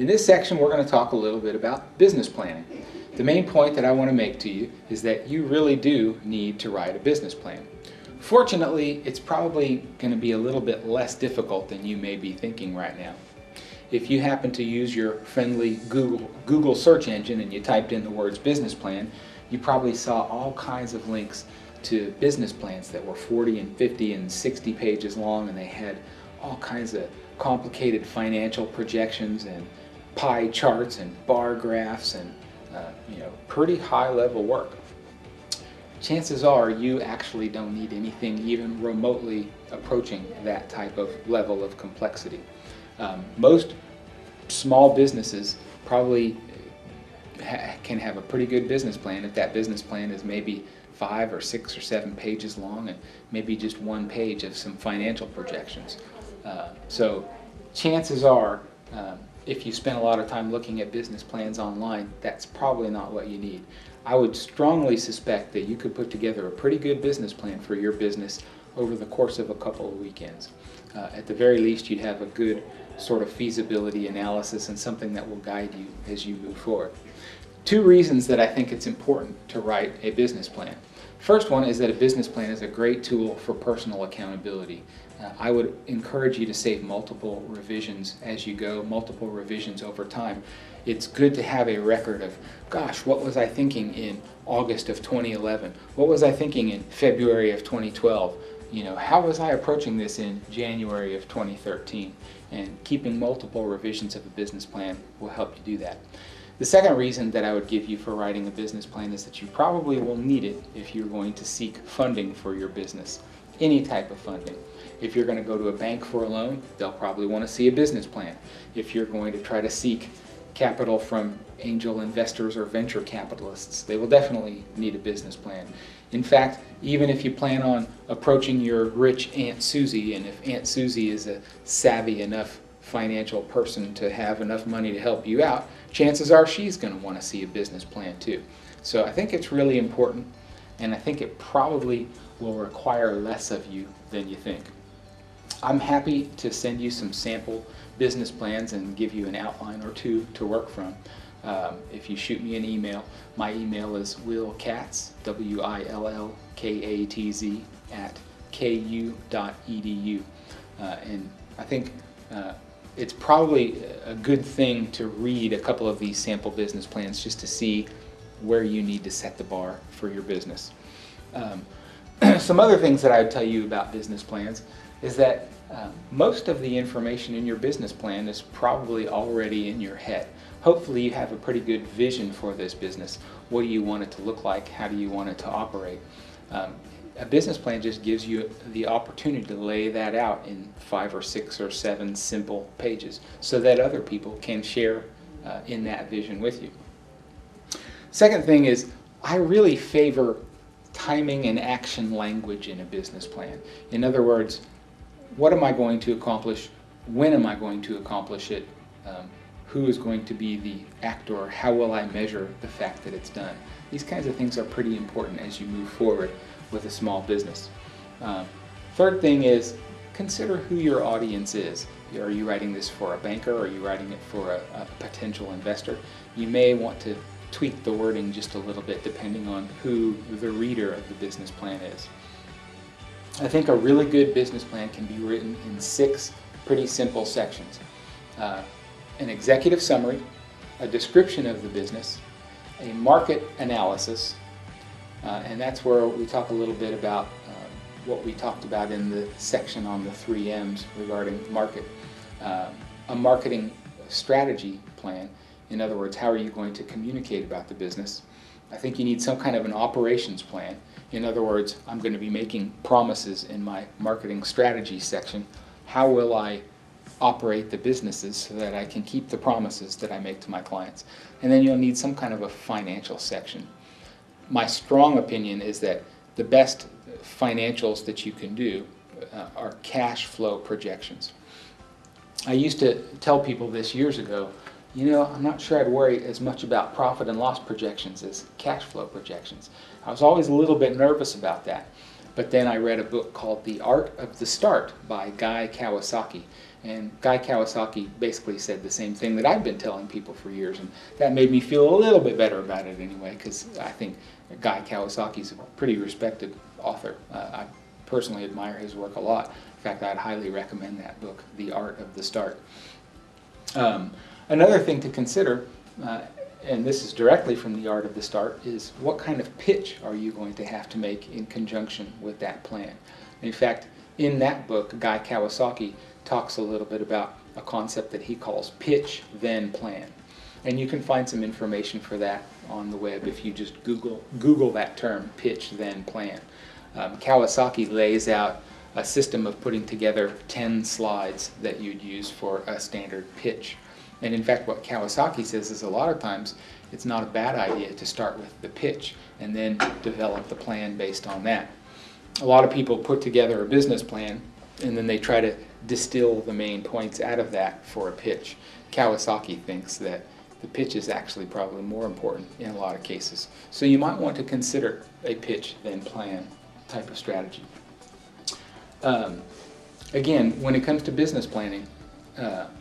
In this section, we're going to talk a little bit about business planning. The main point that I want to make to you is that you really do need to write a business plan. Fortunately, it's probably going to be a little bit less difficult than you may be thinking right now. If you happen to use your friendly Google search engine and you typed in the words business plan, you probably saw all kinds of links to business plans that were 40 and 50 and 60 pages long, and they had all kinds of complicated financial projections and pie charts and bar graphs and pretty high level work. Chances are you actually don't need anything even remotely approaching that type of level of complexity. Most small businesses probably can have a pretty good business plan if that business plan is maybe 5 or 6 or 7 pages long and maybe just one page of some financial projections. So chances are, if you spend a lot of time looking at business plans online, that's probably not what you need. I would strongly suspect that you could put together a pretty good business plan for your business over the course of a couple of weekends. At the very least, you'd have a good sort of feasibility analysis and something that will guide you as you move forward. 2 reasons that I think it's important to write a business plan. First one is that a business plan is a great tool for personal accountability. I would encourage you to save multiple revisions as you go, multiple revisions over time. It's good to have a record of, gosh, what was I thinking in August of 2011? What was I thinking in February of 2012? How was I approaching this in January of 2013? And keeping multiple revisions of a business plan will help you do that. The second reason that I would give you for writing a business plan is that you probably will need it if you're going to seek funding for your business, any type of funding. If you're going to go to a bank for a loan, they'll probably want to see a business plan. If you're going to try to seek capital from angel investors or venture capitalists, they will definitely need a business plan. In fact, even if you plan on approaching your rich Aunt Susie, and if Aunt Susie is a savvy enough financial person to have enough money to help you out, chances are she's going to want to see a business plan too. So I think it's really important, and I think it probably will require less of you than you think. I'm happy to send you some sample business plans and give you an outline or 2 to work from. If you shoot me an email, my email is willkatz, WILLKATZ, @ku.edu. And I think it's probably a good thing to read a couple of these sample business plans just to see where you need to set the bar for your business. Some other things that I would tell you about business plans is that most of the information in your business plan is probably already in your head. Hopefully you have a pretty good vision for this business. What do you want it to look like? How do you want it to operate? A business plan just gives you the opportunity to lay that out in 5 or 6 or 7 simple pages so that other people can share in that vision with you. Second thing is, I really favor timing and action language in a business plan. In other words, what am I going to accomplish? When am I going to accomplish it? Who is going to be the actor? How will I measure the fact that it's done? These kinds of things are pretty important as you move forward with a small business. Third thing is, consider who your audience is. Are you writing this for a banker? Or are you writing it for a potential investor? You may want to tweak the wording just a little bit depending on who the reader of the business plan is. I think a really good business plan can be written in 6 pretty simple sections. An executive summary, a description of the business, a market analysis, and that's where we talk a little bit about what we talked about in the section on the 3 M's regarding market. A marketing strategy plan. In other words, how are you going to communicate about the business? I think you need some kind of an operations plan. In other words, I'm going to be making promises in my marketing strategy section. How will I operate the businesses so that I can keep the promises that I make to my clients? And then you'll need some kind of a financial section. My strong opinion is that the best financials that you can do are cash flow projections. I used to tell people this years ago, I'm not sure I'd worry as much about profit and loss projections as cash flow projections. I was always a little bit nervous about that. But then I read a book called The Art of the Start by Guy Kawasaki. And Guy Kawasaki basically said the same thing that I've been telling people for years, and that made me feel a little bit better about it anyway, because I think Guy Kawasaki's a pretty respected author. I personally admire his work a lot. In fact, I'd highly recommend that book, The Art of the Start. Another thing to consider, and this is directly from The Art of the Start, is what kind of pitch are you going to have to make in conjunction with that plan. In fact, in that book, Guy Kawasaki talks a little bit about a concept that he calls pitch, then plan. And you can find some information for that on the web if you just Google that term, pitch, then plan. Kawasaki lays out a system of putting together 10 slides that you'd use for a standard pitch. And in fact, what Kawasaki says is a lot of times it's not a bad idea to start with the pitch and then develop the plan based on that. A lot of people put together a business plan and then they try to distill the main points out of that for a pitch. Kawasaki thinks that the pitch is actually probably more important in a lot of cases. So you might want to consider a pitch then plan type of strategy. Again, when it comes to business planning,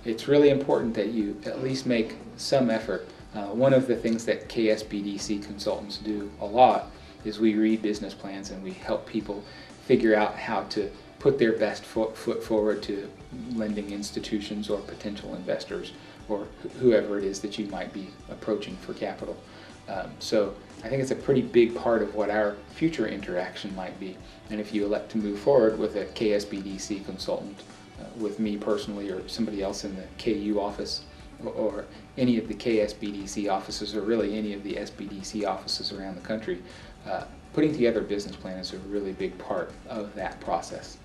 it's really important that you at least make some effort. One of the things that KSBDC consultants do a lot is we read business plans and we help people figure out how to put their best foot forward to lending institutions or potential investors or whoever it is that you might be approaching for capital. So I think it's a pretty big part of what our future interaction might be. And if you elect to move forward with a KSBDC consultant, with me personally or somebody else in the KU office or any of the KSBDC offices or really any of the SBDC offices around the country, putting together a business plan is a really big part of that process.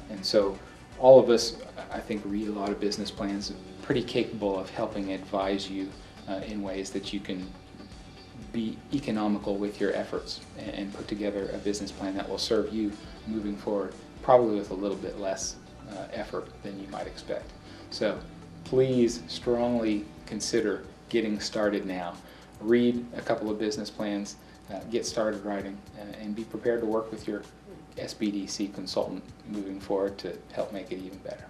And so all of us, I think, read a lot of business plans, pretty capable of helping advise you in ways that you can be economical with your efforts and put together a business plan that will serve you moving forward, probably with a little bit less effort than you might expect. So please strongly consider getting started now. Read a couple of business plans, get started writing, and be prepared to work with your SBDC consultant moving forward to help make it even better.